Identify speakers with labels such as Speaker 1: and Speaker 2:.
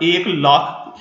Speaker 1: 1,00,000